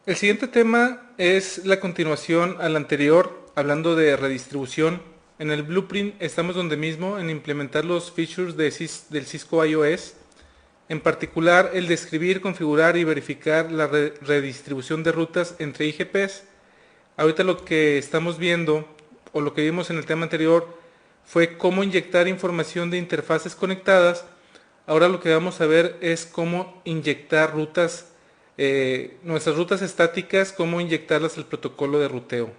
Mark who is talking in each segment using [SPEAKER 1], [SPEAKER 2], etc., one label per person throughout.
[SPEAKER 1] El siguiente tema es la continuación al anterior, hablando de redistribución. En el blueprint estamos donde mismo en implementar los features del Cisco iOS, en particular el describir, configurar y verificar la redistribución de rutas entre IGPs. Ahorita lo que estamos viendo, o lo que vimos en el tema anterior, fue cómo inyectar información de interfaces conectadas. Ahora lo que vamos a ver es cómo inyectar rutas, nuestras rutas estáticas, cómo inyectarlas al protocolo de ruteo.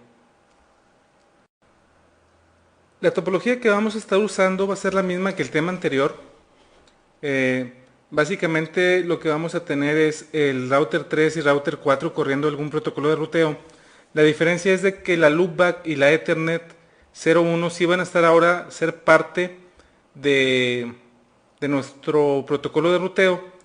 [SPEAKER 1] La topología que vamos a estar usando va a ser la misma que el tema anterior. Eh, Básicamente lo que vamos a tener es el router 3 y router 4 corriendo algún protocolo de ruteo. La diferencia es de que la loopback y la Ethernet 01 sí van a estar ahora ser parte de, de nuestro protocolo de ruteo.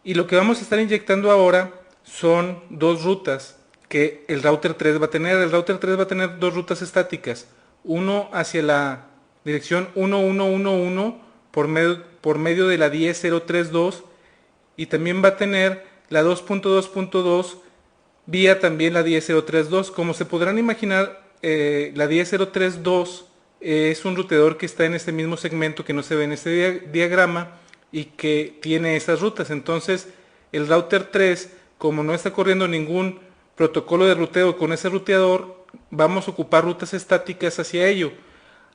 [SPEAKER 1] Y lo que vamos a estar inyectando ahora son dos rutas que el router 3 va a tener. El router 3 va a tener dos rutas estáticas. Uno hacia la dirección 1111 por medio de la 10032 y también va a tener la 2.2.2 vía también la 10032. Como se podrán imaginar, la 10032 es un ruteador que está en este mismo segmento que no se ve en este diagrama y que tiene esas rutas. Entonces el router 3, como no está corriendo ningún protocolo de ruteo con ese ruteador, vamos a ocupar rutas estáticas hacia ello.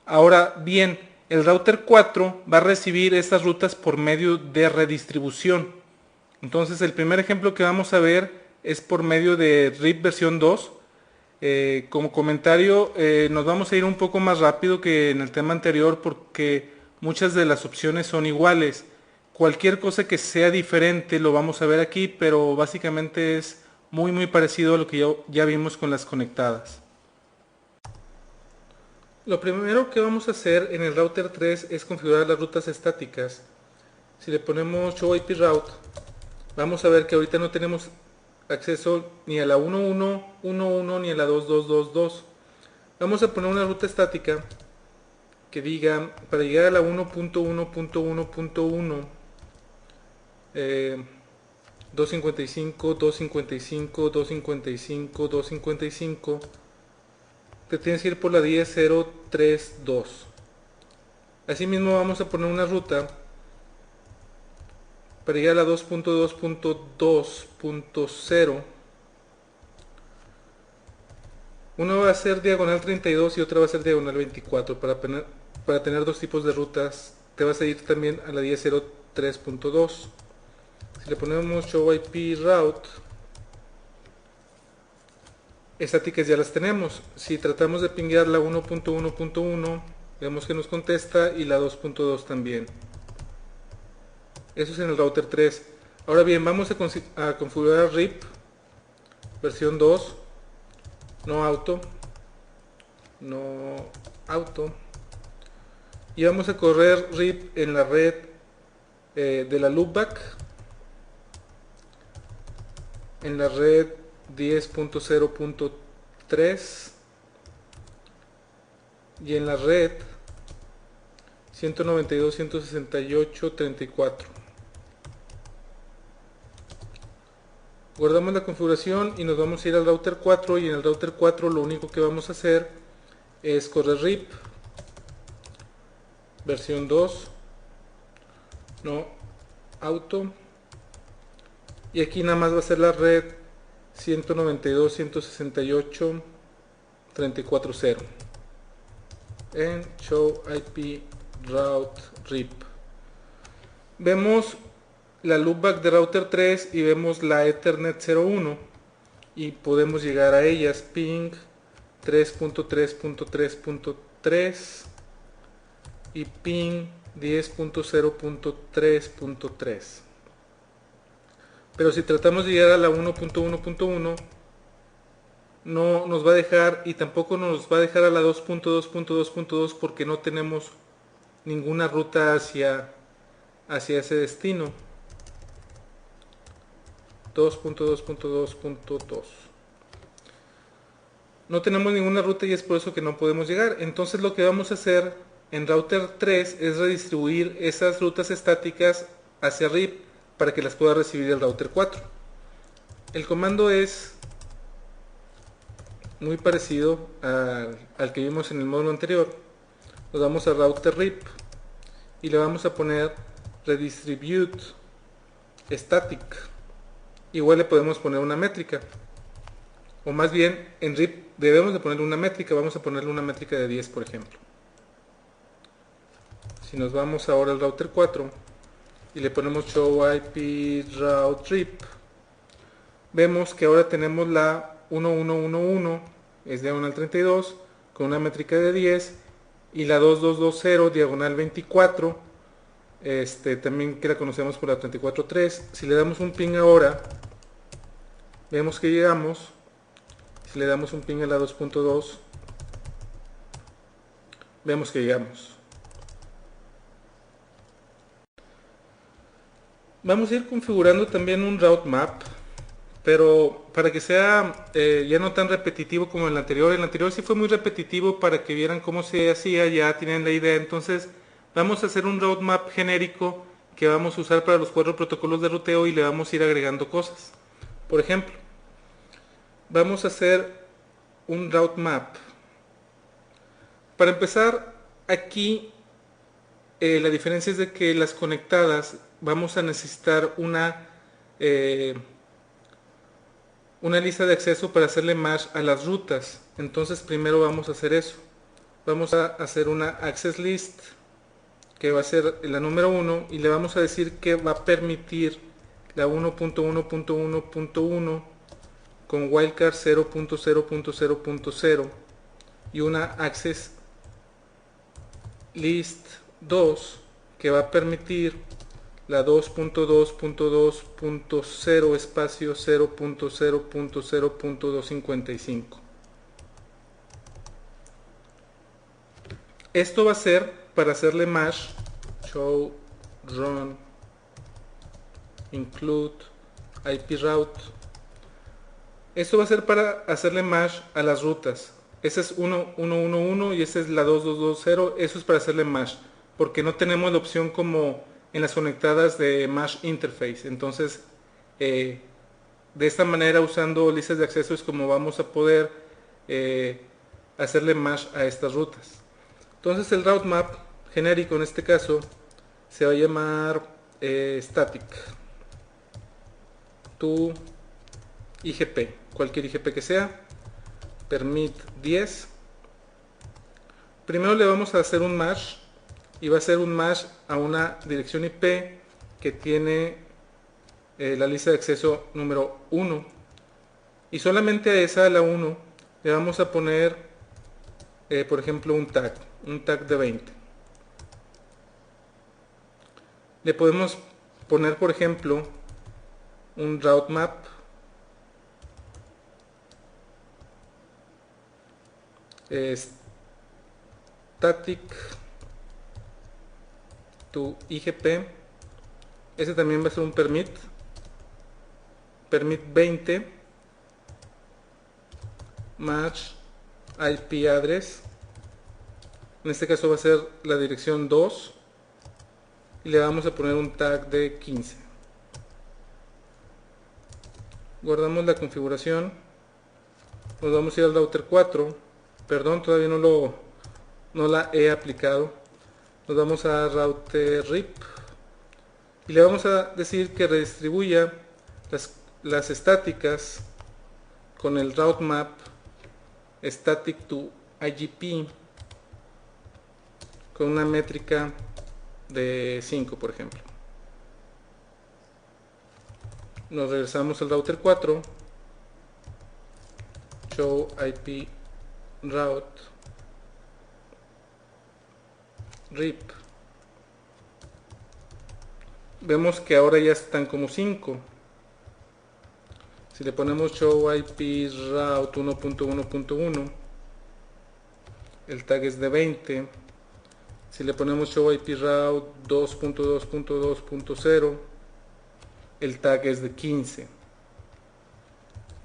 [SPEAKER 1] Ahora bien, el router 4 va a recibir estas rutas por medio de redistribución. Entonces el primer ejemplo que vamos a ver es por medio de RIP versión 2. Como comentario, nos vamos a ir un poco más rápido que en el tema anterior porque muchas de las opciones son iguales. Cualquier cosa que sea diferente lo vamos a ver aquí, pero básicamente es muy parecido a lo que ya vimos con las conectadas. Lo primero que vamos a hacer en el router 3 es configurar las rutas estáticas. Si le ponemos show IP route, vamos a ver que ahorita no tenemos acceso ni a la 1111 ni a la 2222. Vamos a poner una ruta estática que diga, para llegar a la 1.1.1.1, 255, 255, 255, 255, te tienes que ir por la 10032. Asimismo vamos a poner una ruta para llegar a la 2.2.2.0. Una va a ser diagonal 32 y otra va a ser diagonal 24. Para tener dos tipos de rutas te vas a ir también a la 10.03.2. Si le ponemos show IP route, estáticas ya las tenemos. Si tratamos de pinguear la 1.1.1, vemos que nos contesta, y la 2.2 también. Eso es en el router 3. Ahora bien, vamos a configurar RIP versión 2, no auto, y vamos a correr RIP en la red de la loopback, en la red 10.0.3 y en la red 192.168.34. Guardamos la configuración y nos vamos a ir al router 4, y en el router 4 lo único que vamos a hacer es correr RIP versión 2, no auto, y aquí nada más va a ser la red 192.168.34.0 en show IP route RIP. Vemos la loopback de router 3 y vemos la Ethernet 01 y podemos llegar a ellas. Ping 3.3.3.3 y ping 10.0.3.3. Pero si tratamos de llegar a la 1.1.1, no nos va a dejar, y tampoco nos va a dejar a la 2.2.2.2 porque no tenemos ninguna ruta hacia ese destino. 2.2.2.2. No tenemos ninguna ruta y es por eso que no podemos llegar. Entonces lo que vamos a hacer en router 3 es redistribuir esas rutas estáticas hacia RIP para que las pueda recibir el router 4. El comando es muy parecido al que vimos en el módulo anterior. Nos vamos a router RIP y le vamos a poner redistribute static. Igual le podemos poner una métrica, o más bien en RIP debemos de ponerle una métrica. Vamos a ponerle una métrica de 10, por ejemplo. Si nos vamos ahora al router 4 y le ponemos show IP route RIP, vemos que ahora tenemos la 1111, es diagonal 32, con una métrica de 10, y la 2220 diagonal 24, también que la conocemos por la 343. Si le damos un ping ahora, vemos que llegamos. Si le damos un ping a la 2.2, vemos que llegamos. Vamos a ir configurando también un route map, pero para que sea ya no tan repetitivo como el anterior. El anterior sí fue muy repetitivo para que vieran cómo se hacía, ya tienen la idea. Entonces vamos a hacer un route map genérico que vamos a usar para los 4 protocolos de ruteo y le vamos a ir agregando cosas. Por ejemplo, vamos a hacer un route map. Para empezar, aquí la diferencia es de que las conectadas vamos a necesitar una lista de acceso para hacerle match a las rutas. Entonces primero vamos a hacer eso. Vamos a hacer una access list que va a ser la número 1 y le vamos a decir que va a permitir la 1.1.1.1 con wildcard 0.0.0.0 y una access list 2 que va a permitir la 2.2.2.0 espacio 0.0.0.255. Esto va a ser para hacerle match show run include IP route. Esto va a ser para hacerle match a las rutas. Ese es 1.1.1.1 y esa es la 2.2.2.0. Eso es para hacerle match, porque no tenemos la opción como en las conectadas de match interface. Entonces, de esta manera, usando listas de acceso, es como vamos a poder hacerle match a estas rutas. Entonces, el route map genérico en este caso se va a llamar static to IGP, cualquier IGP que sea, permit 10. Primero le vamos a hacer un match y va a ser un match a una dirección IP que tiene la lista de acceso número 1, y solamente a esa, a la 1, le vamos a poner por ejemplo un tag de 20. Le podemos poner por ejemplo un route map static to IGP. Ese también va a ser un permit 20 match IP address. En este caso va a ser la dirección 2 y le vamos a poner un tag de 15. Guardamos la configuración. Nos vamos a ir al router 4. Perdón, todavía no la he aplicado. Nos vamos a router RIP y le vamos a decir que redistribuya las estáticas con el route map static to IGP con una métrica de 5, por ejemplo. Nos regresamos al router 4, show IP route RIP. Vemos que ahora ya están como 5. Si le ponemos show IP route 1.1.1, el tag es de 20. Si le ponemos show IP route 2.2.2.0, el tag es de 15.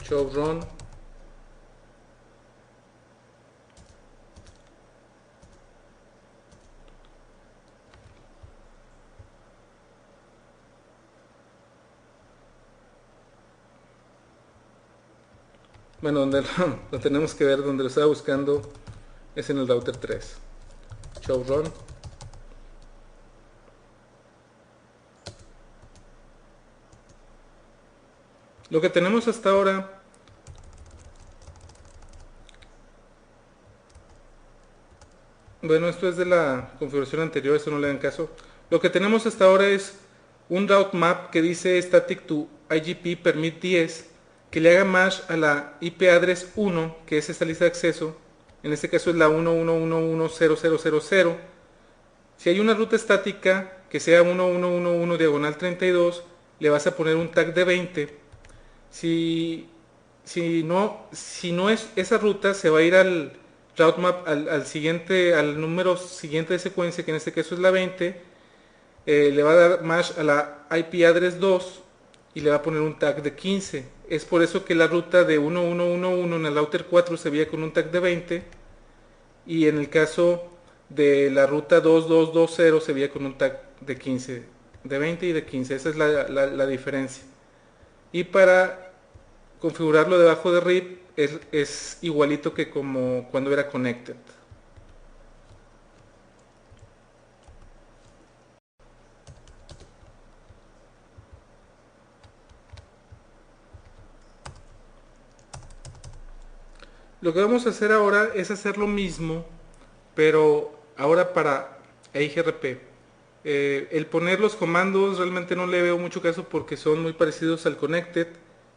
[SPEAKER 1] Show run. Bueno, donde lo tenemos que ver, donde lo estaba buscando es en el router 3. Show run. Lo que tenemos hasta ahora, bueno, esto es de la configuración anterior, eso no le dan caso. Lo que tenemos hasta ahora es un route map que dice static to IGP permit 10, que le haga match a la IP address 1, que es esta lista de acceso. En este caso es la 1.1.1.1.0.0.0. Si hay una ruta estática que sea 1.1.1.1 diagonal 32, le vas a poner un tag de 20. Si no es esa ruta, se va a ir al route map, al número siguiente de secuencia, que en este caso es la 20. Le va a dar match a la IP address 2 y le va a poner un tag de 15. Es por eso que la ruta de 1111 en el router 4 se veía con un tag de 20, y en el caso de la ruta 2220 se veía con un tag de 15, de 20 y de 15. Esa es la diferencia. Y para configurarlo debajo de RIP es igualito que como cuando era connected. Lo que vamos a hacer ahora es hacer lo mismo, pero ahora para EIGRP. El poner los comandos realmente no le veo mucho caso porque son muy parecidos al connected.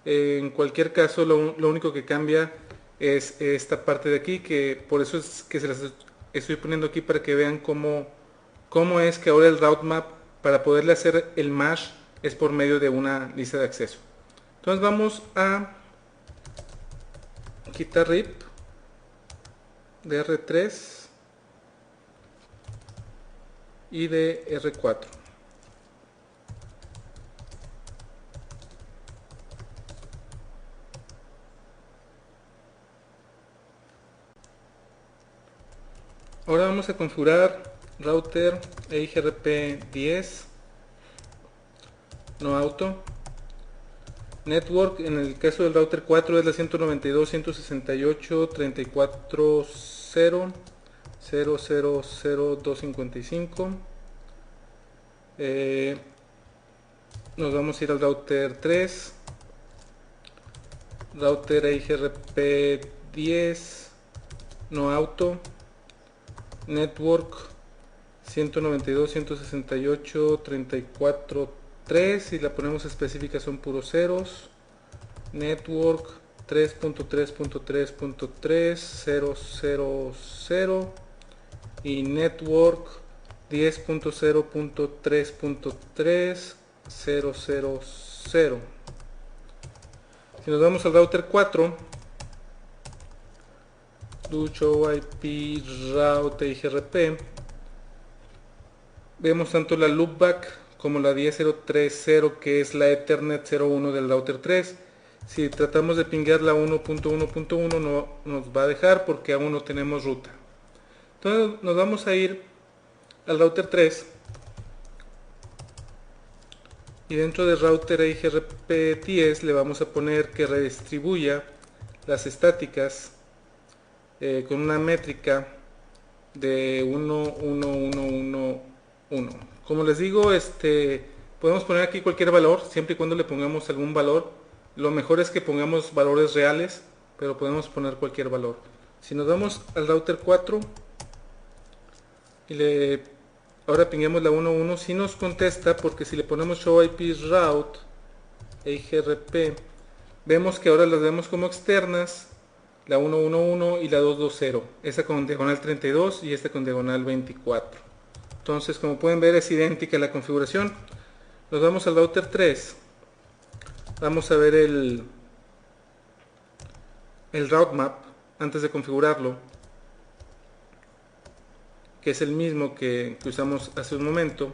[SPEAKER 1] En cualquier caso, lo único que cambia es esta parte de aquí, que por eso es que se las estoy poniendo aquí para que vean cómo es que ahora el route map, para poderle hacer el match, es por medio de una lista de acceso. Entonces vamos a quitar RIP de R3 y de R4. Ahora vamos a configurar router EIGRP 10 no auto. Network, en el caso del router 4 es la 192.168.34.000.255. Nos vamos a ir al router 3, router EIGRP 10 no auto. Network 192.168.34.3, y la ponemos específica, son puros ceros. Network 3.3.3.3.000 y Network 10.0.3.3.3.000. Si nos vamos al router 4, do show IP route IGRP, vemos tanto la loopback como la 10.0.3.0, que es la Ethernet 01 del router 3. Si tratamos de pinguear la 1.1.1 no nos va a dejar porque aún no tenemos ruta. Entonces nos vamos a ir al router 3 y dentro del router IGRP 10 le vamos a poner que redistribuya las estáticas con una métrica de 1.1.1.1. Como les digo, podemos poner aquí cualquier valor, siempre y cuando le pongamos algún valor. Lo mejor es que pongamos valores reales, pero podemos poner cualquier valor. Si nos vamos al router 4 y ahora pinguemos la 1.1, si nos contesta, porque si le ponemos show IP route EIGRP, vemos que ahora las vemos como externas, la 1.1.1 y la 2.2.0, esa con diagonal 32 y esta con diagonal 24. Entonces, como pueden ver, es idéntica la configuración. Nos vamos al router 3, vamos a ver el route map antes de configurarlo, que es el mismo que usamos hace un momento,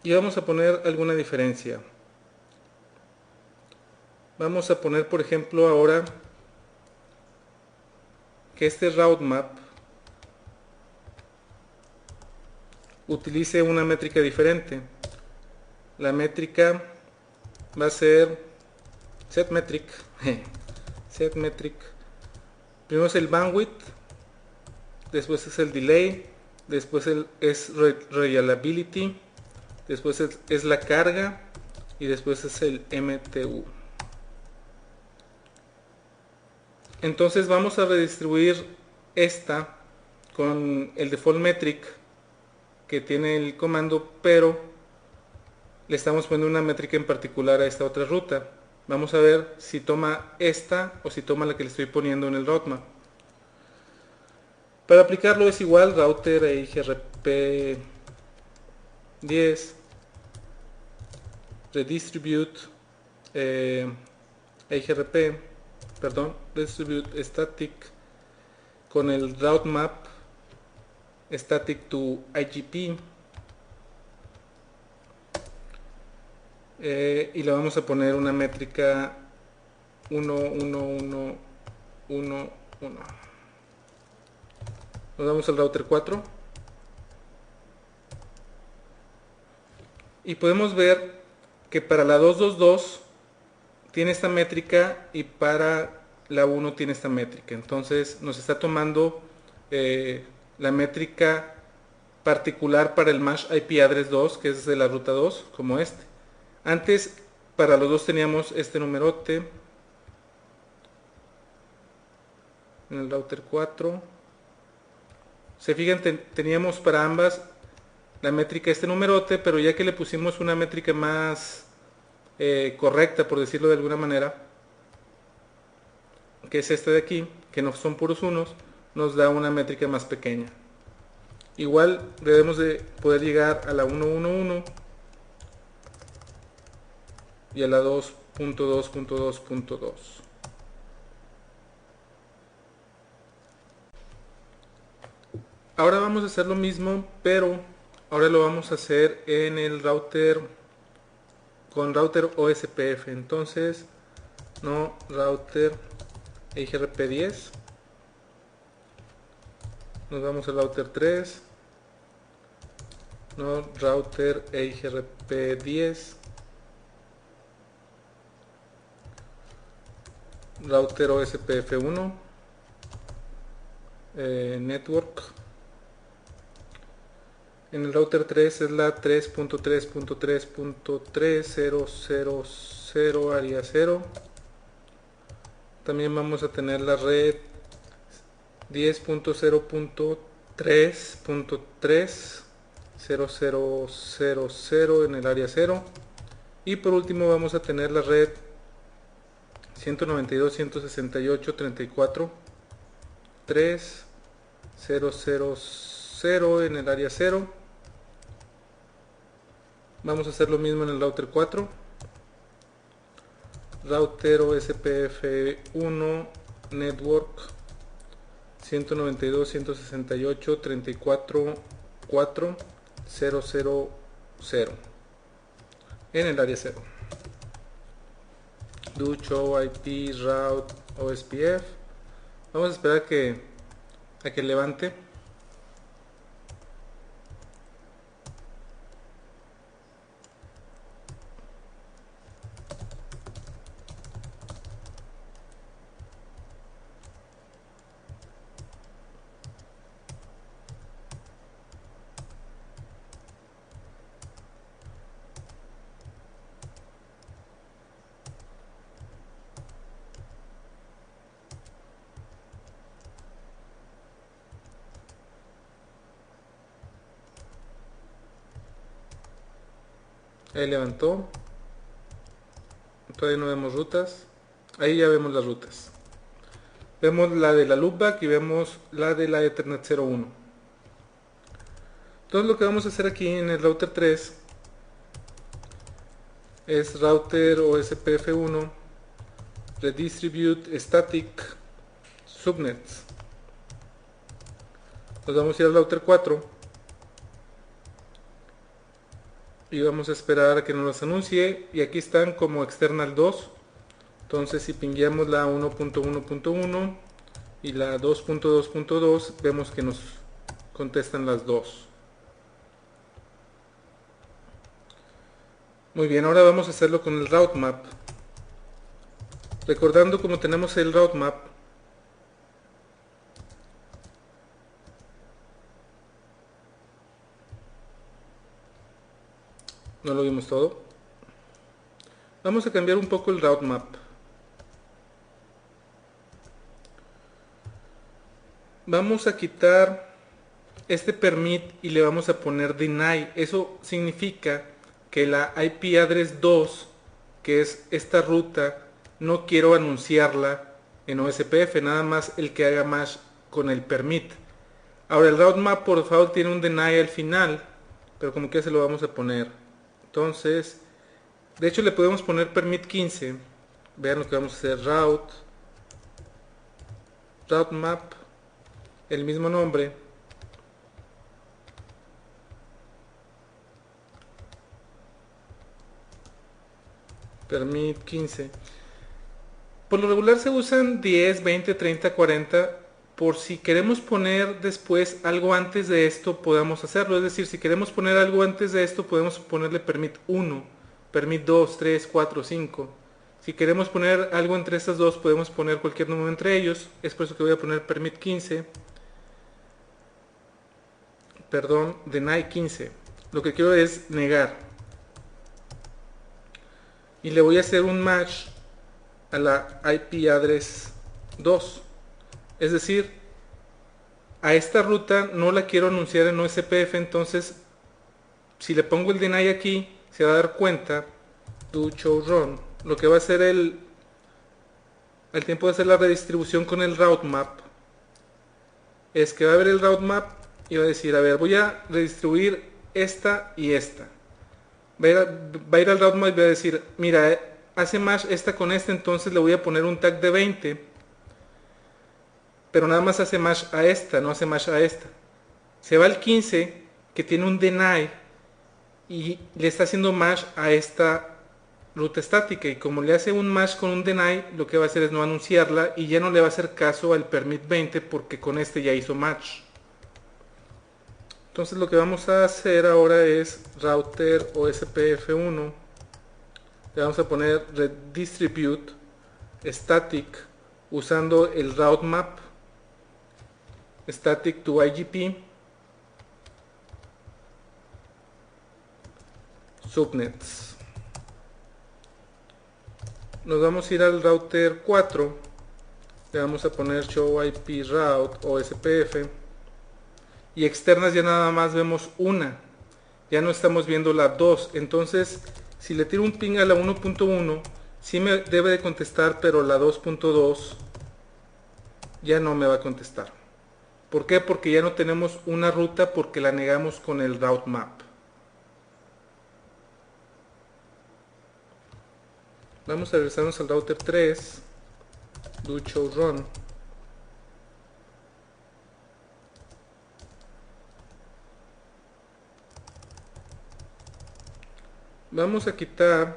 [SPEAKER 1] y vamos a poner alguna diferencia. Vamos a poner, por ejemplo, ahora que este route map utilice una métrica diferente. La métrica va a ser set metric, set metric. Primero es el bandwidth, después es el delay, después es reliability, después es la carga y después es el MTU. Entonces vamos a redistribuir esta con el default metric que tiene el comando, pero le estamos poniendo una métrica en particular a esta otra ruta. Vamos a ver si toma esta o si toma la que le estoy poniendo en el roadmap. Para aplicarlo es igual, router EIGRP 10 redistribute EIGRP, perdón, redistribute static con el route map static to IGP, y le vamos a poner una métrica 1, 1, 1, 1, 1. Nos vamos al router 4 y podemos ver que para la 222 tiene esta métrica y para la 1 tiene esta métrica. Entonces nos está tomando la métrica particular para el MASH IP address 2, que es de la ruta 2, como este. Antes para los dos teníamos este numerote en el router 4. Se fijan, teníamos para ambas la métrica este numerote, pero ya que le pusimos una métrica más correcta, por decirlo de alguna manera, que es esta de aquí, que no son puros unos, nos da una métrica más pequeña. Igual debemos de poder llegar a la 111 y a la 2.2.2.2. Ahora vamos a hacer lo mismo, pero ahora lo vamos a hacer en el router con router OSPF. Entonces, no router EIGRP10. Nos vamos al router 3. No router EIGRP10. Router OSPF1. Network. En el router 3 es la 3.3.3.3000 área 0. También vamos a tener la red 10.0.3.3.0000 en el área 0. Y por último vamos a tener la red 192.168.34.3.000 en el área 0. Vamos a hacer lo mismo en el router 4. Router OSPF1 Network 192.168.34.4.000 en el área 0. Do show IP route OSPF. Vamos a esperar a que levante. Ahí levantó. Todavía no vemos rutas. Ahí ya vemos las rutas. Vemos la de la loopback y vemos la de la Ethernet 01. Entonces lo que vamos a hacer aquí en el router 3 es router OSPF1 redistribute static subnets. Nos vamos a ir al router 4 y vamos a esperar a que nos los anuncie, y aquí están como external 2. Entonces si pingueamos la 1.1.1 y la 2.2.2 vemos que nos contestan las dos. Muy bien, ahora vamos a hacerlo con el route map. Recordando como tenemos el route map, no lo vimos todo. Vamos a cambiar un poco el route map. Vamos a quitar este permit y le vamos a poner deny. Eso significa que la IP address 2, que es esta ruta, no quiero anunciarla en OSPF, nada más el que haga match con el permit. Ahora el route map por default tiene un deny al final, pero como que se lo vamos a poner. Entonces, de hecho le podemos poner permit 15. Vean lo que vamos a hacer, route map, el mismo nombre. Permit 15. Por lo regular se usan 10, 20, 30, 40. Por si queremos poner después algo antes de esto, podamos hacerlo. Es decir, si queremos poner algo antes de esto, podemos ponerle permit 1, permit 2, 3, 4, 5. Si queremos poner algo entre estas dos, podemos poner cualquier número entre ellos. Es por eso que voy a poner permit 15. Perdón, deny 15. Lo que quiero es negar. Y le voy a hacer un match a la IP address 2. Es decir, a esta ruta no la quiero anunciar en OSPF, entonces si le pongo el deny aquí, se va a dar cuenta, do show run. Lo que va a hacer al tiempo de hacer la redistribución con el route map, es que va a ver el route map y va a decir, a ver, voy a redistribuir esta y esta. Va a ir al route map y va a decir, mira, hace match esta con esta, entonces le voy a poner un tag de 20, pero nada más hace match a esta, no hace match a esta. Se va al 15, que tiene un deny, y le está haciendo match a esta ruta estática, y como le hace un match con un deny, lo que va a hacer es no anunciarla, y ya no le va a hacer caso al permit 20, porque con este ya hizo match. Entonces lo que vamos a hacer ahora es router OSPF1, le vamos a poner redistribute static usando el route map static to IGP subnets. Nos vamos a ir al router 4, le vamos a poner show IP route OSPF, y externas ya nada más vemos una, ya no estamos viendo la 2. Entonces si le tiro un ping a la 1.1 sí me debe de contestar, pero la 2.2 ya no me va a contestar. ¿Por qué? Porque ya no tenemos una ruta, porque la negamos con el route map. Vamos a regresarnos al router 3, do show run. Vamos a quitar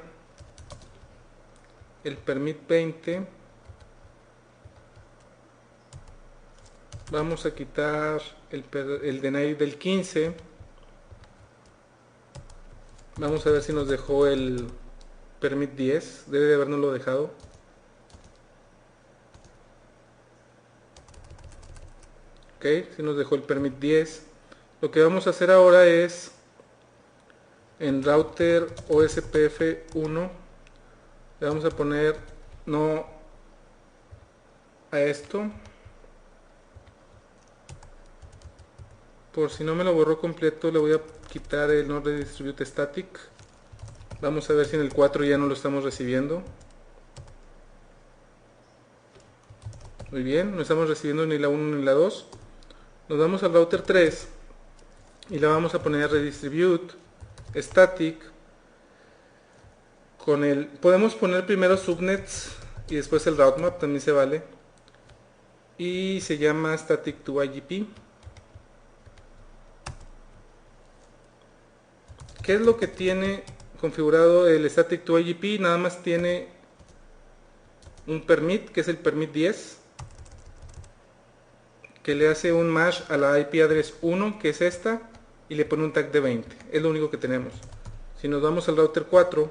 [SPEAKER 1] el permit 20. Vamos a quitar el deny del 15. Vamos a ver si nos dejó el permit 10. Debe de habernoslo dejado. Ok, si nos dejó el permit 10. Lo que vamos a hacer ahora es en router OSPF1 le vamos a poner no a esto. Por si no me lo borró completo, le voy a quitar el no redistribute static. Vamos a ver si en el 4 ya no lo estamos recibiendo. Muy bien, no estamos recibiendo ni la 1 ni la 2. Nos vamos al router 3 y le vamos a poner redistribute static con el, podemos poner primero subnets y después el route map, también se vale, y se llama static to IGP. ¿Qué es lo que tiene configurado el static to IGP? Nada más tiene un permit, que es el permit 10, que le hace un match a la IP address 1, que es esta, y le pone un tag de 20. Es lo único que tenemos. Si nos vamos al router 4,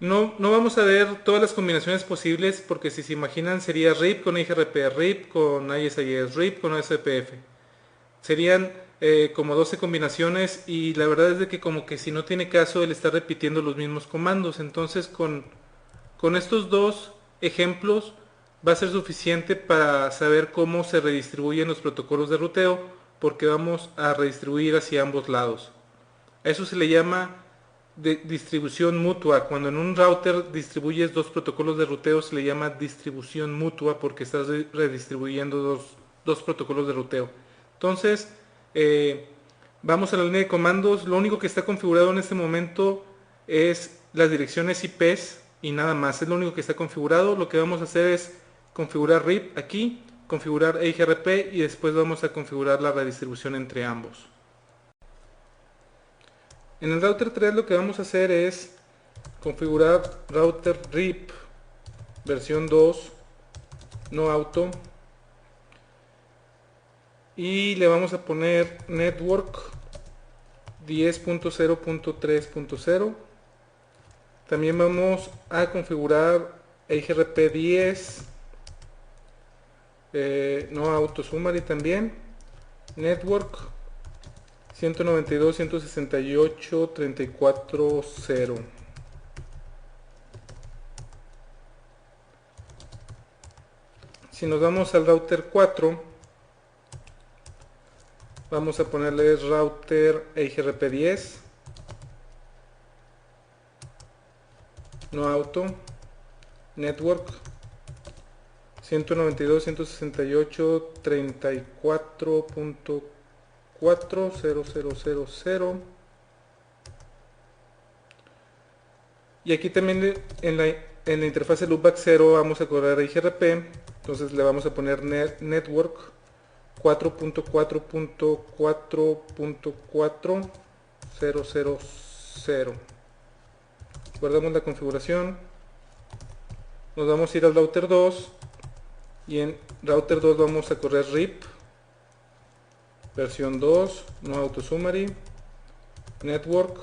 [SPEAKER 1] No vamos a ver todas las combinaciones posibles porque si se imaginan sería RIP con IGRP, RIP con ISIS, RIP con SPF. Serían como 12 combinaciones y la verdad es de que como que si no tiene caso el estar repitiendo los mismos comandos. Entonces con estos dos ejemplos va a ser suficiente para saber cómo se redistribuyen los protocolos de ruteo porque vamos a redistribuir hacia ambos lados. A eso se le llama distribución mutua. Cuando en un router distribuyes dos protocolos de ruteo se le llama distribución mutua porque estás redistribuyendo dos protocolos de ruteo. Entonces, vamos a la línea de comandos. Lo único que está configurado en este momento es las direcciones IPs y nada más. Es lo único que está configurado. Lo que vamos a hacer es configurar RIP aquí, configurar EIGRP y después vamos a configurar la redistribución entre ambos. En el router 3 lo que vamos a hacer es configurar router RIP versión 2 no auto y le vamos a poner network 10.0.3.0. También vamos a configurar IGRP 10 no auto summary también, network 192.168.34.0. Si nos vamos al router 4, vamos a ponerle router IGRP 10 no auto network 192.168.34.4000. Y aquí también en la interfaz de loopback 0 vamos a correr IGRP. Entonces le vamos a poner network 4.4.4.4.000. Guardamos la configuración. Nos vamos a ir al router 2 y en router 2 vamos a correr RIP versión 2 no auto summary network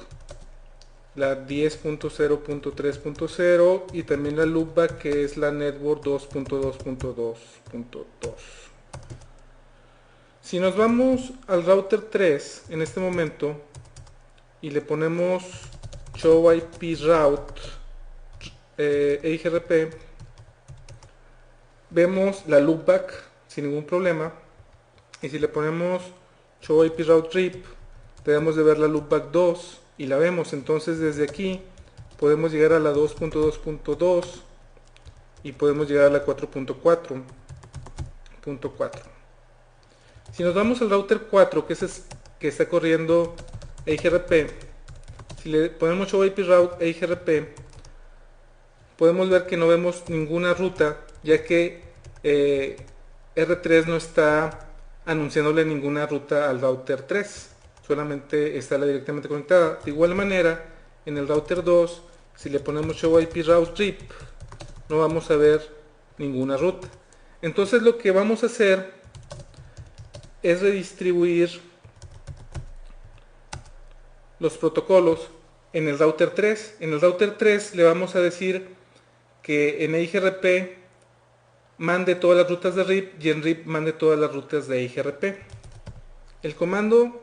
[SPEAKER 1] la 10.0.3.0 y también la loopback que es la network 2.2.2.2. Si nos vamos al router 3 en este momento y le ponemos show IP route EIGRP, vemos la loopback sin ningún problema. Y si le ponemos show IP route RIP, debemos de ver la loopback 2 y la vemos. Entonces desde aquí podemos llegar a la 2.2.2 y podemos llegar a la 4.4.4. Si nos vamos al router 4, que que está corriendo EIGRP, si le ponemos show IP route EIGRP, podemos ver que no vemos ninguna ruta, ya que R3 no está anunciándole ninguna ruta al router 3, solamente está la directamente conectada. De igual manera, en el router 2, si le ponemos show IP route RIP, no vamos a ver ninguna ruta. Entonces lo que vamos a hacer es redistribuir los protocolos en el router 3. En el router 3 le vamos a decir que en EIGRP mande todas las rutas de RIP y en RIP mande todas las rutas de EIGRP. El comando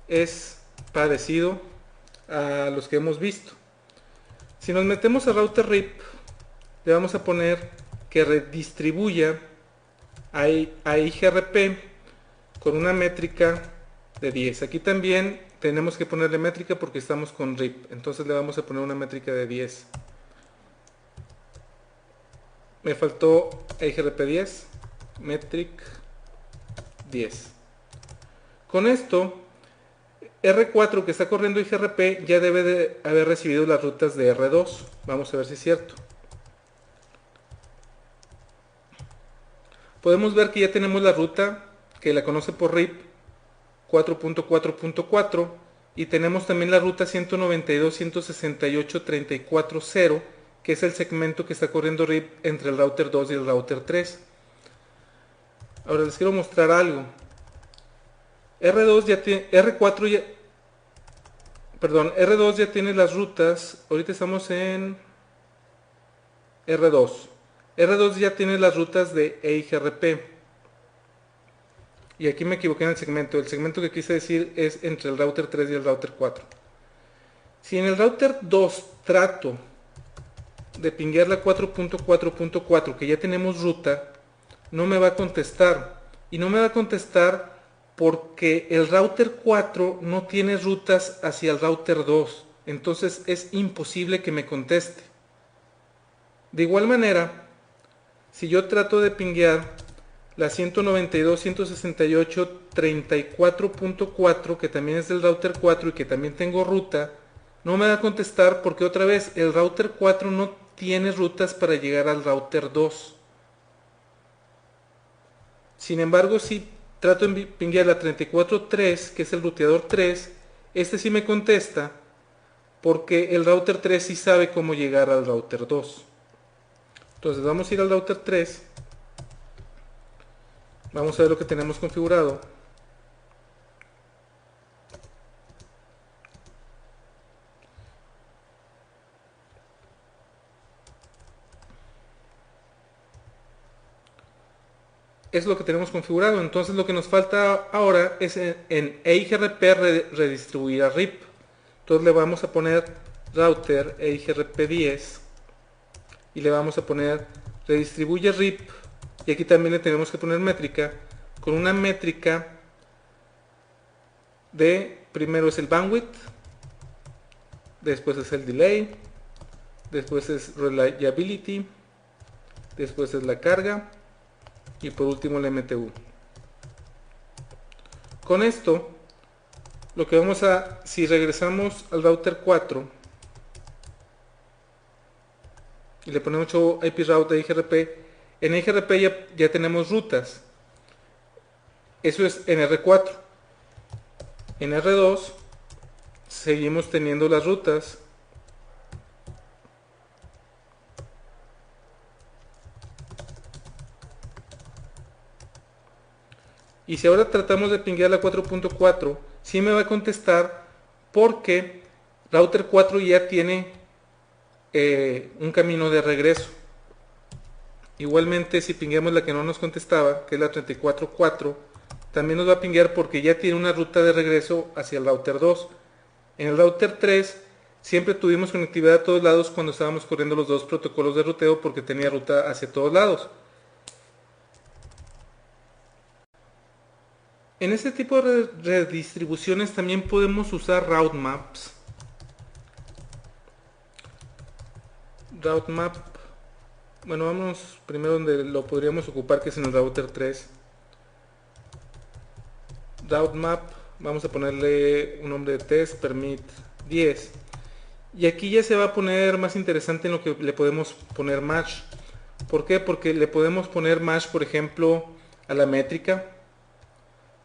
[SPEAKER 1] es parecido a los que hemos visto. Si nos metemos a router RIP, le vamos a poner que redistribuya a EIGRP con una métrica de 10. Aquí también tenemos que ponerle métrica porque estamos con RIP. Entonces le vamos a poner una métrica de 10. Me faltó EIGRP 10, metric 10. Con esto, R4 que está corriendo IGRP ya debe de haber recibido las rutas de R2. Vamos a ver si es cierto. Podemos ver que ya tenemos la ruta que la conoce por RIP 4.4.4 y tenemos también la ruta 192.168.34.0 que es el segmento que está corriendo RIP entre el router 2 y el router 3. Ahora les quiero mostrar algo. R4 ya, perdón, R2 ya tiene las rutas, ahorita estamos en R2. R2 ya tiene las rutas de EIGRP. Y aquí me equivoqué en el segmento. El segmento que quise decir es entre el router 3 y el router 4. Si en el router 2 trato de pinguear la 4.4.4, que ya tenemos ruta, no me va a contestar. Y no me va a contestar porque el router 4 no tiene rutas hacia el router 2. Entonces es imposible que me conteste. De igual manera, si yo trato de pinguear la 192.168.34.4, que también es del router 4 y que también tengo ruta, no me va a contestar porque otra vez el router 4 no tiene rutas para llegar al router 2. Sin embargo, si trato de pinguear la 34.3, que es el ruteador 3, este sí me contesta porque el router 3 sí sabe cómo llegar al router 2. Entonces vamos a ir al router 3. Vamos a ver lo que tenemos configurado. Es lo que tenemos configurado. Entonces lo que nos falta ahora es en EIGRP redistribuir a RIP. Entonces le vamos a poner router EIGRP 10 y le vamos a poner redistribuye RIP, y aquí también le tenemos que poner métrica, con una métrica de, primero es el bandwidth, después es el delay, después es reliability, después es la carga y por último el MTU. Con esto, lo que vamos a, si regresamos al router 4 y le ponemos 8 IP route de IGRP, en IGRP ya tenemos rutas. Eso es en R4. En R2 seguimos teniendo las rutas. Y si ahora tratamos de pinguear la 4.4, sí me va a contestar porque router 4 ya tiene un camino de regreso. Igualmente, si pingueamos la que no nos contestaba, que es la 34.4, también nos va a pinguear porque ya tiene una ruta de regreso hacia el router 2. En el router 3 siempre tuvimos conectividad a todos lados cuando estábamos corriendo los dos protocolos de ruteo porque tenía ruta hacia todos lados. En este tipo de redistribuciones también podemos usar route maps. Route map, bueno, vamos primero donde lo podríamos ocupar, que es en el router 3. Route map, vamos a ponerle un nombre de test, permit 10. Y aquí ya se va a poner más interesante en lo que le podemos poner match. ¿Por qué? Porque le podemos poner match, por ejemplo, a la métrica.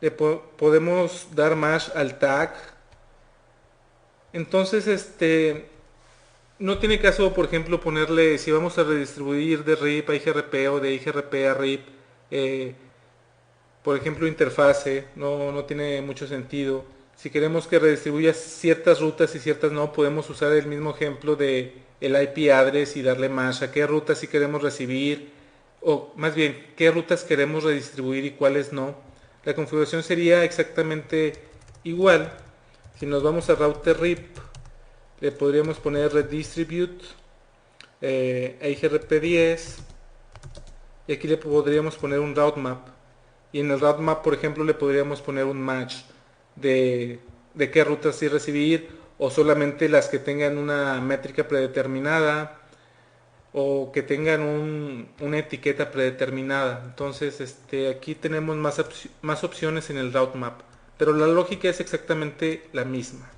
[SPEAKER 1] Le podemos dar match al tag. Entonces, no tiene caso, por ejemplo, ponerle, si vamos a redistribuir de RIP a IGRP o de IGRP a RIP, por ejemplo, interfase, no tiene mucho sentido. Si queremos que redistribuya ciertas rutas y ciertas no, podemos usar el mismo ejemplo de el IP address y darle match a qué rutas sí queremos recibir, o más bien, qué rutas queremos redistribuir y cuáles no. La configuración sería exactamente igual. Si nos vamos a router RIP, le podríamos poner redistribute IGRP10 y aquí le podríamos poner un route map. Y en el route map, por ejemplo, le podríamos poner un match de qué rutas sí recibir, o solamente las que tengan una métrica predeterminada o que tengan una etiqueta predeterminada. Entonces, aquí tenemos más opciones en el route map, pero la lógica es exactamente la misma.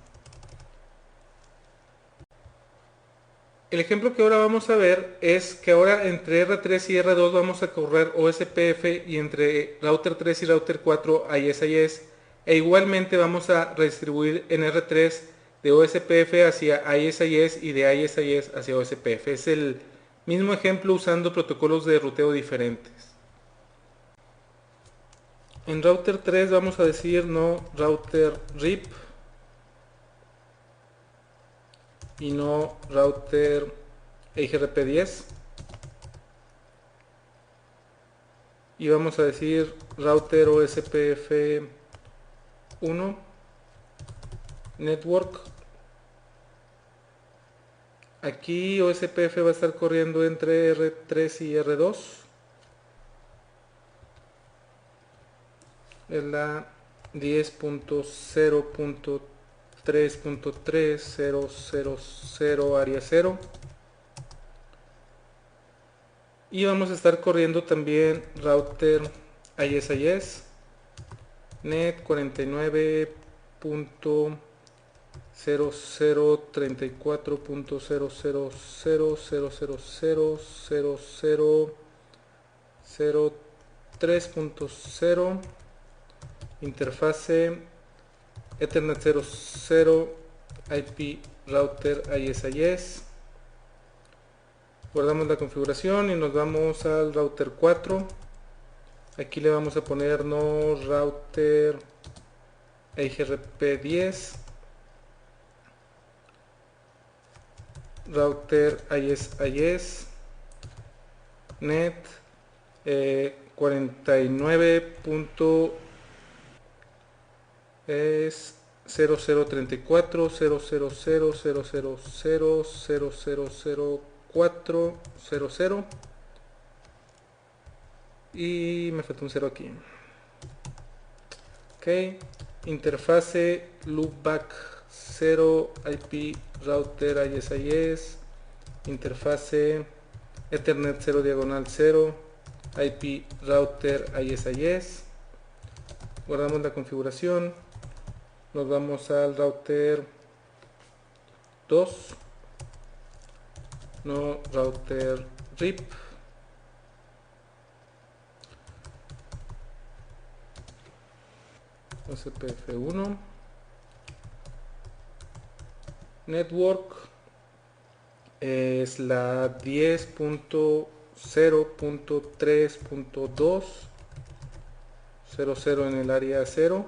[SPEAKER 1] El ejemplo que ahora vamos a ver es que ahora entre R3 y R2 vamos a correr OSPF y entre router 3 y router 4 IS-IS, e igualmente vamos a redistribuir en R3 de OSPF hacia IS-IS y de IS-IS hacia OSPF. Es el mismo ejemplo usando protocolos de ruteo diferentes. En router 3 vamos a decir no router RIP. y no router EIGRP10. Y vamos a decir router OSPF1 network. Aquí OSPF va a estar corriendo entre R3 y R2. Es la 10.0.3.3000 área 0. Y vamos a estar corriendo también router ISIS net 49.000.000.000.000.000.3.0 interfase Ethernet 00 IP router ISIS. Guardamos la configuración y nos vamos al router 4. Aquí le vamos a poner no router EIGRP10, router ISIS net 49.00.000.000.000.000.400 y me falta un 0 aquí. Ok, interfase loopback 0 IP router ISIS, interfase Ethernet 0 diagonal 0 IP router ISIS. Guardamos la configuración, nos vamos al router 2, no router RIP. OSPF1 network es la 10.0.3.200 en el área 0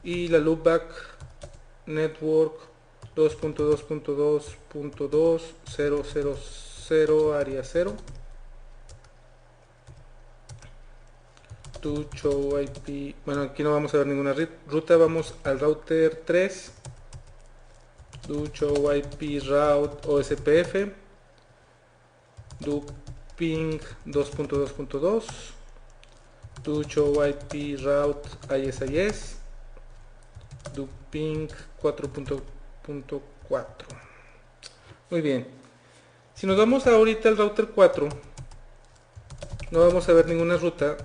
[SPEAKER 1] y la loopback network 2.2.2.2000 área 0 to show IP. Bueno, aquí no vamos a ver ninguna ruta, vamos al router 3 do show IP route OSPF do ping 2.2.2 do show IP route ISIS do ping 4.4. muy bien, si nos vamos ahorita al router 4 no vamos a ver ninguna ruta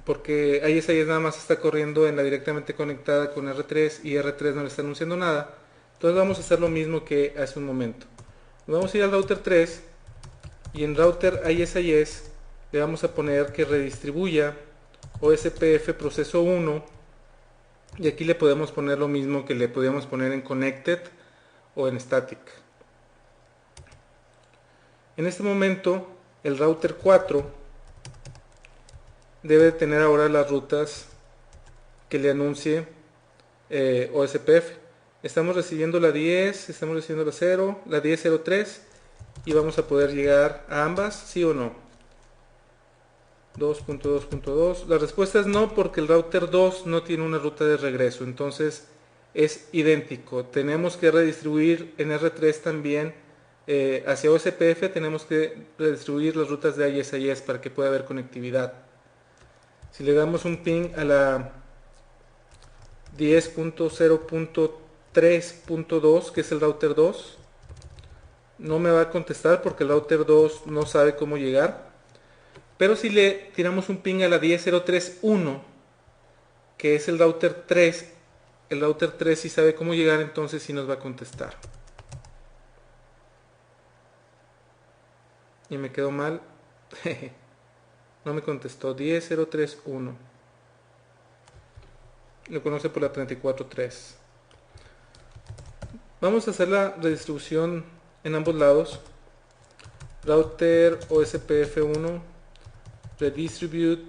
[SPEAKER 1] porque ISIS nada más está corriendo en la directamente conectada con R3 y R3 no le está anunciando nada. Entonces vamos a hacer lo mismo que hace un momento. Nos vamos a ir al router 3 y en router ISIS le vamos a poner que redistribuya OSPF proceso 1 y aquí le podemos poner lo mismo que le podíamos poner en connected o en static. En este momento el router 4 debe tener ahora las rutas que le anuncie OSPF. Estamos recibiendo la 10, estamos recibiendo la 0, la 1003 y vamos a poder llegar a ambas, ¿sí o no? 2.2.2. La respuesta es no porque el router 2 no tiene una ruta de regreso, entonces es idéntico. Tenemos que redistribuir en R3 también hacia OSPF, tenemos que redistribuir las rutas de ISIS para que pueda haber conectividad. Si le damos un ping a la 10.0.3.2, que es el router 2, no me va a contestar porque el router 2 no sabe cómo llegar. Pero si le tiramos un ping a la 10.0.3.1, que es el router 3 sí sabe cómo llegar, entonces sí nos va a contestar. Y me quedó mal. No me contestó. 10.0.3.1. Lo conoce por la 34.3. Vamos a hacer la redistribución en ambos lados. Router OSPF1 redistribute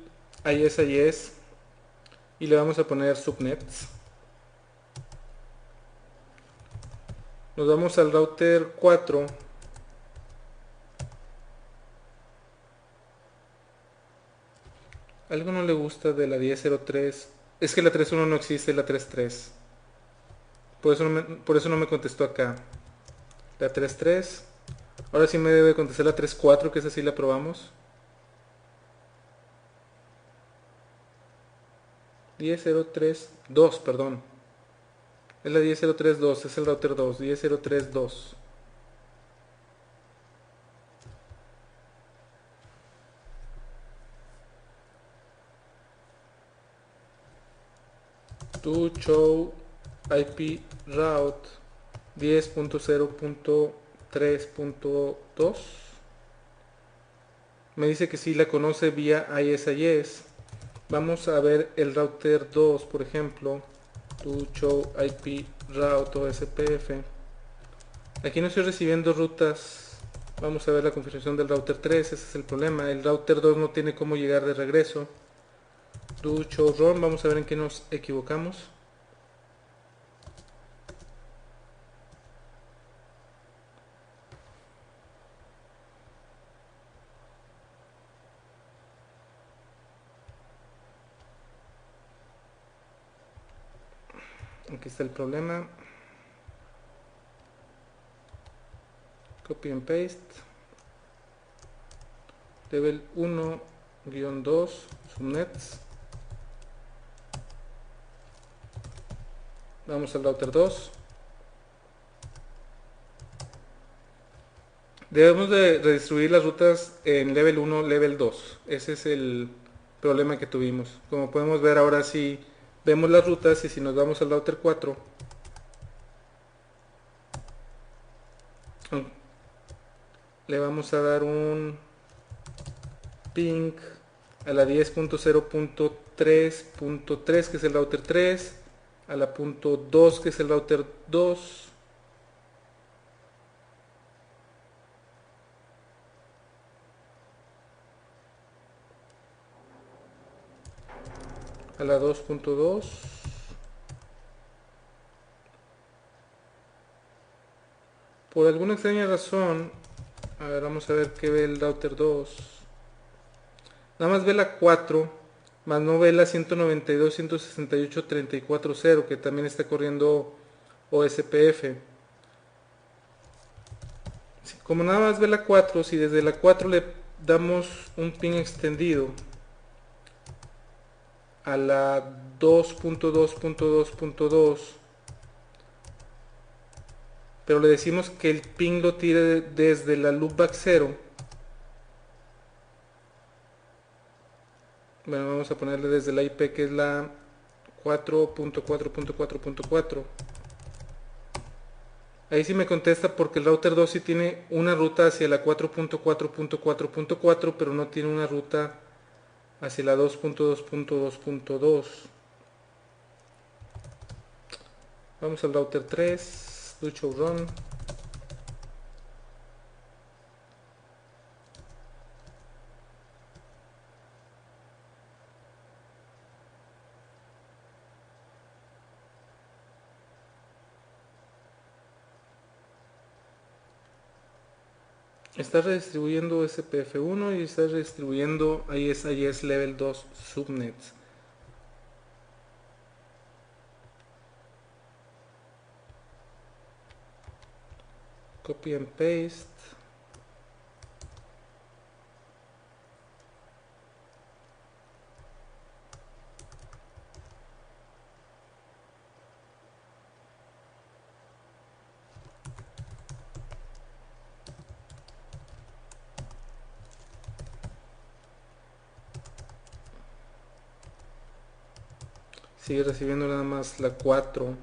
[SPEAKER 1] ISIS y le vamos a poner subnets. Nos vamos al router 4. Algo no le gusta de la 10.03. Es que la 3.1 no existe, la 3.3. Por eso no me contestó acá. La 3.3. Ahora sí me debe contestar la 3.4, que esa sí la probamos. 10.032, perdón. Es la 10.032, es el router 2. 10.032. To show IP route 10.0.3.2. Me dice que sí la conoce vía ISIS. Vamos a ver el router 2, por ejemplo. To show IP route o SPF. Aquí no estoy recibiendo rutas. Vamos a ver la configuración del router 3. Ese es el problema. El router 2 no tiene cómo llegar de regreso. Do show run. Vamos a ver en qué nos equivocamos. Aquí está el problema. Copy and paste. Level 1-2 subnets. Vamos al router 2. Debemos de redistribuir las rutas en level 1, level 2. Ese es el problema que tuvimos. Como podemos ver ahora sí vemos las rutas y si nos vamos al router 4, le vamos a dar un ping a la 10.0.3.3 que es el router 3, a la punto 2 que es el router 2, a la 2.2. Por alguna extraña razón, a ver, vamos a ver qué ve el router 2. Nada más ve la 4, más no ve la 192.168.34.0 que también está corriendo OSPF. Como nada más ve la 4, si desde la 4 le damos un ping extendido a la 2.2.2.2, pero le decimos que el ping lo tire desde la loopback 0. Bueno, vamos a ponerle desde la IP que es la 4.4.4.4. Ahí sí me contesta porque el router 2 sí tiene una ruta hacia la 4.4.4.4, pero no tiene una ruta hacia la 2.2.2.2. Vamos al router 3, do show run. Está redistribuyendo SPF1 y está redistribuyendo ISIS Level 2 subnets. Copy and paste. Sigue recibiendo nada más la 4.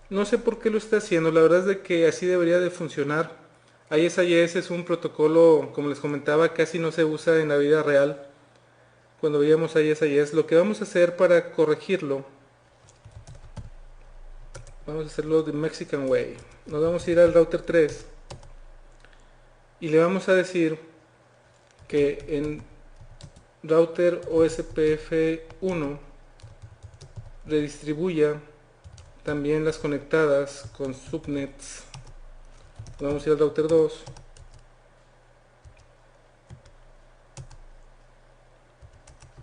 [SPEAKER 1] No sé por qué lo está haciendo, la verdad es de que así debería de funcionar. ISIS es un protocolo, como les comentaba, casi no se usa en la vida real. Cuando veíamos ISIS, lo que vamos a hacer para corregirlo, vamos a hacerlo de Mexican Way. Nos vamos a ir al router 3 y le vamos a decir que en router OSPF1 redistribuya también las conectadas con subnets. Vamos a ir al router 2.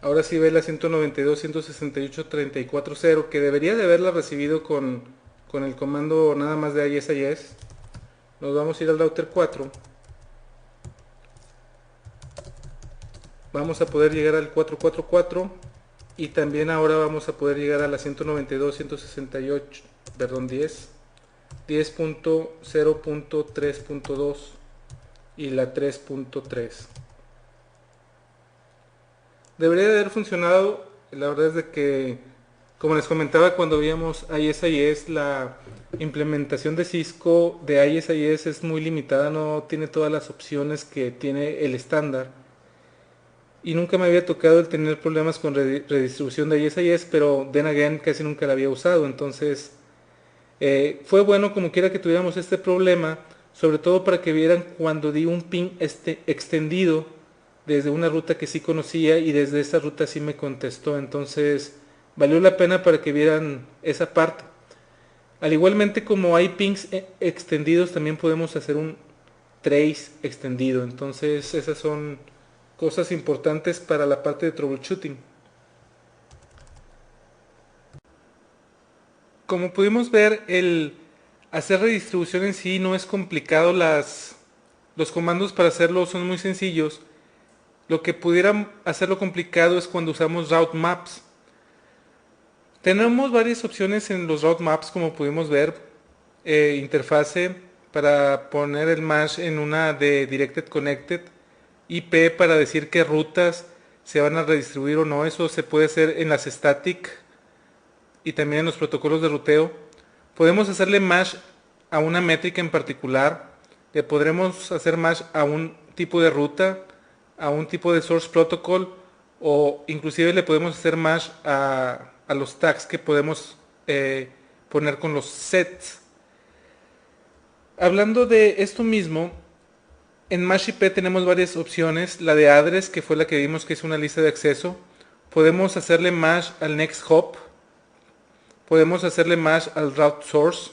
[SPEAKER 1] Ahora sí ve la 192.168.34.0, que debería de haberla recibido con el comando nada más de ISIS. Nos vamos a ir al router 4. Vamos a poder llegar al 444 y también ahora vamos a poder llegar a la 192.168, perdón, 10.0.3.2 y la 3.3. Debería de haber funcionado. La verdad es de que, como les comentaba cuando veíamos ISIS, la implementación de Cisco de ISIS es muy limitada, no tiene todas las opciones que tiene el estándar. Y nunca me había tocado el tener problemas con redistribución de ISIS, pero then again casi nunca la había usado. Entonces fue bueno como quiera que tuviéramos este problema, sobre todo para que vieran cuando di un ping extendido desde una ruta que sí conocía y desde esa ruta sí me contestó. Entonces valió la pena para que vieran esa parte. Al igualmente como hay pings extendidos, también podemos hacer un trace extendido. Entonces esas son cosas importantes para la parte de troubleshooting. Como pudimos ver, el hacer redistribución en sí no es complicado. Los comandos para hacerlo son muy sencillos. Lo que pudiera hacerlo complicado es cuando usamos route maps. Tenemos varias opciones en los route maps, como pudimos ver. Interfase para poner el mesh en una de Directed Connected. IP para decir qué rutas se van a redistribuir o no. Eso se puede hacer en las static y también en los protocolos de ruteo. Podemos hacerle mesh a una métrica en particular. Le podremos hacer mesh a un tipo de ruta, a un tipo de source protocol, o inclusive le podemos hacer mesh a los tags que podemos poner con los sets. Hablando de esto mismo, en Mesh IP tenemos varias opciones. La de address, que fue la que vimos que es una lista de acceso. Podemos hacerle mesh al next hop. Podemos hacerle mesh al route source.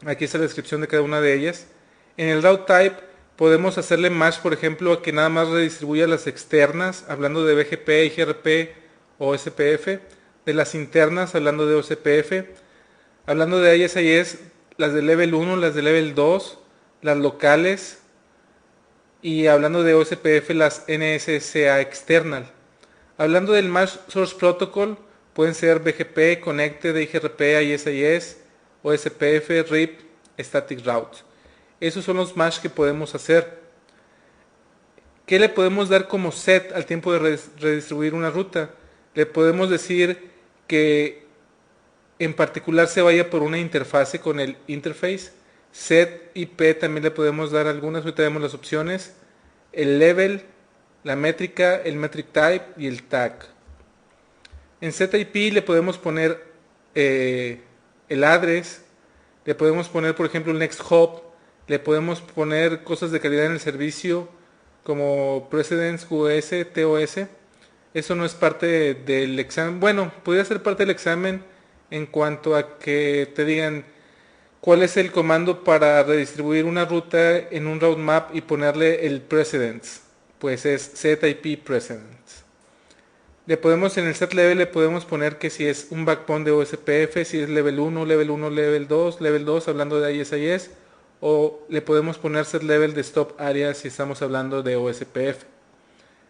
[SPEAKER 1] Aquí está la descripción de cada una de ellas. En el route type podemos hacerle mesh, por ejemplo, a que nada más redistribuya las externas, hablando de BGP, IGRP o SPF. De las internas, hablando de OSPF. Hablando de ISIS, las de level 1, las de level 2, las locales. Y hablando de OSPF, las NSSA external. Hablando del Mesh Source Protocol, pueden ser BGP, Connected, IGRP, ISIS, OSPF, RIP, Static Route. Esos son los mesh que podemos hacer. ¿Qué le podemos dar como set al tiempo de redistribuir una ruta? Le podemos decir que en particular se vaya por una interfase con el interface. Set IP también le podemos dar algunas, ahorita vemos las opciones. El level, la métrica, el metric type y el tag. En set IP le podemos poner el address, le podemos poner por ejemplo el next hop, le podemos poner cosas de calidad en el servicio como precedence, QoS, TOS. Eso no es parte del examen. Bueno, podría ser parte del examen en cuanto a que te digan cuál es el comando para redistribuir una ruta en un route map y ponerle el precedence. Pues es set IP precedence. Le podemos en el set level le podemos poner que si es un backbone de OSPF, si es level 1, level 1, level 2, hablando de ISIS, o le podemos poner set level de stop area si estamos hablando de OSPF.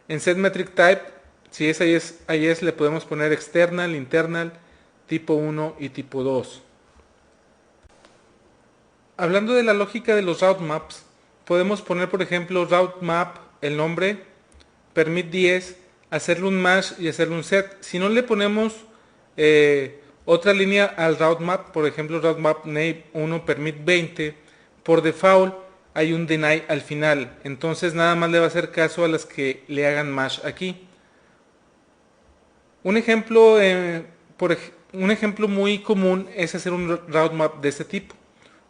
[SPEAKER 1] En set metric type, si es IS, le podemos poner external, internal, tipo 1 y tipo 2. Hablando de la lógica de los route maps, podemos poner por ejemplo route map, el nombre, permit 10, hacerle un mesh y hacerle un set. Si no le ponemos Otra línea al route map, por ejemplo route map name 1 permit 20, por default hay un deny al final, entonces nada más le va a hacer caso a las que le hagan mash aquí. Un ejemplo, un ejemplo muy común es hacer un route map de este tipo.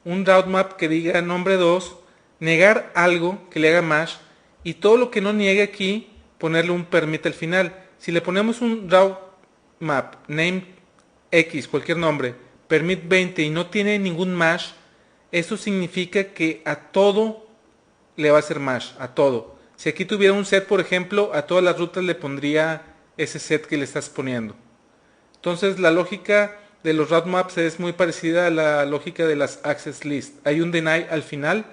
[SPEAKER 1] Un route map que diga nombre 2, negar algo que le haga mash y todo lo que no niegue aquí ponerle un permit al final. Si le ponemos un route map name X, cualquier nombre, permit 20 y no tiene ningún mash, eso significa que a todo le va a hacer mash, a todo. Si aquí tuviera un set, por ejemplo, a todas las rutas le pondría ese set que le estás poniendo. Entonces la lógica de los route maps es muy parecida a la lógica de las access list. Hay un deny al final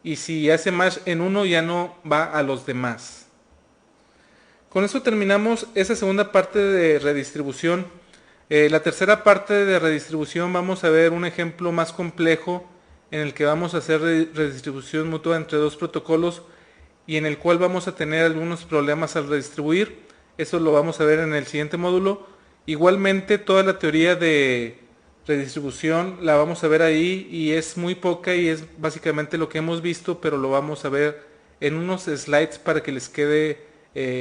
[SPEAKER 1] y si hace mash en uno ya no va a los demás. Con eso terminamos esa segunda parte de redistribución. La tercera parte de redistribución vamos a ver un ejemplo más complejo en el que vamos a hacer redistribución mutua entre dos protocolos y en el cual vamos a tener algunos problemas al redistribuir. Eso lo vamos a ver en el siguiente módulo. Igualmente toda la teoría de redistribución la vamos a ver ahí y es muy poca y es básicamente lo que hemos visto, pero lo vamos a ver en unos slides para que les quede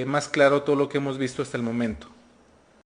[SPEAKER 1] más claro todo lo que hemos visto hasta el momento.